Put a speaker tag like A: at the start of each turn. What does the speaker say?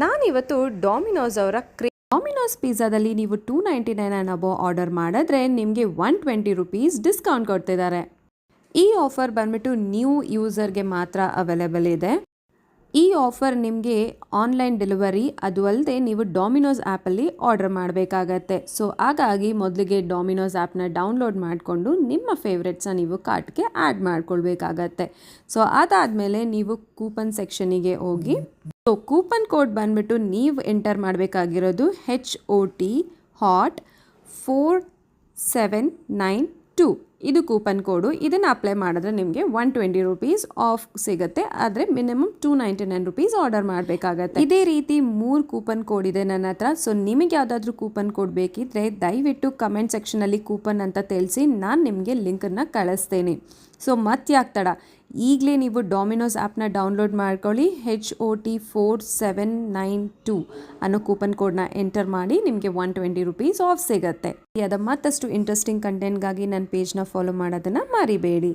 A: ನಾನಿವತ್ತು ಡಾಮಿನೋಸ್ ಅವರ ಡಾಮಿನೋಸ್ ಪಿಜ್ಜಾದಲ್ಲಿ ನೀವು 299 ಆ್ಯಂಡ್ ಅಬೋ ಆರ್ಡರ್ ಮಾಡಿದ್ರೆ ನಿಮಗೆ 120 ರುಪೀಸ್ ಡಿಸ್ಕೌಂಟ್ ಕೊಡ್ತಿದ್ದಾರೆ. ಈ ಆಫರ್ ಬಂದ್ಬಿಟ್ಟು ನ್ಯೂ ಯೂಸರ್ಗೆ ಮಾತ್ರ ಅವೈಲೇಬಲ್ ಇದೆ. ಈ ಆಫರ್ ನಿಮಗೆ ಆನ್ಲೈನ್ ಡೆಲಿವರಿ, ಅದು ಅಲ್ಲದೆ ನೀವು ಡಾಮಿನೋಸ್ ಆ್ಯಪಲ್ಲಿ ಆರ್ಡರ್ ಮಾಡಬೇಕಾಗತ್ತೆ. ಸೊ ಹಾಗಾಗಿ ಮೊದಲಿಗೆ ಡಾಮಿನೋಸ್ ಆ್ಯಪ್ನ ಡೌನ್ಲೋಡ್ ಮಾಡಿಕೊಂಡು ನಿಮ್ಮ ಫೇವ್ರೆಟ್ಸ್ನ ನೀವು ಕಾರ್ಟ್ಗೆ ಆ್ಯಡ್ ಮಾಡ್ಕೊಳ್ಬೇಕಾಗತ್ತೆ. ಸೊ ಅದಾದಮೇಲೆ ನೀವು ಕೂಪನ್ ಸೆಕ್ಷನಿಗೆ ಹೋಗಿ, ಸೊ ಕೂಪನ್ ಕೋಡ್ ಬಂದ್ಬಿಟ್ಟು ನೀವು ಎಂಟರ್ ಮಾಡಬೇಕಾಗಿರೋದು HOT HOT 4792. ಇದು ಕೂಪನ್ ಕೋಡು. ಇದನ್ನು ಅಪ್ಲೈ ಮಾಡಿದ್ರೆ ನಿಮಗೆ 120 ರುಪೀಸ್ ಆಫ್ ಸಿಗುತ್ತೆ. ಆದರೆ ಮಿನಿಮಮ್ 299 ರುಪೀಸ್ ಆರ್ಡರ್ ಮಾಡಬೇಕಾಗತ್ತೆ. ಇದೇ ರೀತಿ 3 ಕೂಪನ್ ಕೋಡ್ ಇದೆ ನನ್ನ ಹತ್ರ. ಸೊ ನಿಮಗೆ ಯಾವುದಾದ್ರೂ ಕೂಪನ್ ಕೋಡ್ ಬೇಕಿದ್ರೆ ದಯವಿಟ್ಟು ಕಮೆಂಟ್ ಸೆಕ್ಷನಲ್ಲಿ ಕೂಪನ್ ಅಂತ ತಿಳಿಸಿ, ನಾನು ನಿಮಗೆ ಲಿಂಕನ್ನು ಕಳಿಸ್ತೇನೆ. ಸೊ ಮತ್ತೆ ಯಾಕೆ ತಡ, ಈಗಲೇ ನೀವು ಡಾಮಿನೋಸ್ ಆ್ಯಪ್ನ ಡೌನ್ಲೋಡ್ ಮಾಡ್ಕೊಳ್ಳಿ. HOT 4792 ಅನ್ನೋ ಕೂಪನ್ ಕೋಡ್ನ ಎಂಟರ್ ಮಾಡಿ, ನಿಮಗೆ 120 ರುಪೀಸ್ ಆಫ್ ಸಿಗುತ್ತೆ. ಅದ ಮತ್ತಷ್ಟು ಇಂಟ್ರೆಸ್ಟಿಂಗ್ ಕಂಟೆಂಟ್ಗಾಗಿ ನನ್ನ ಪೇಜ್ನ ಫಾಲೋ ಮಾಡೋದನ್ನು ಮರಿಬೇಡಿ.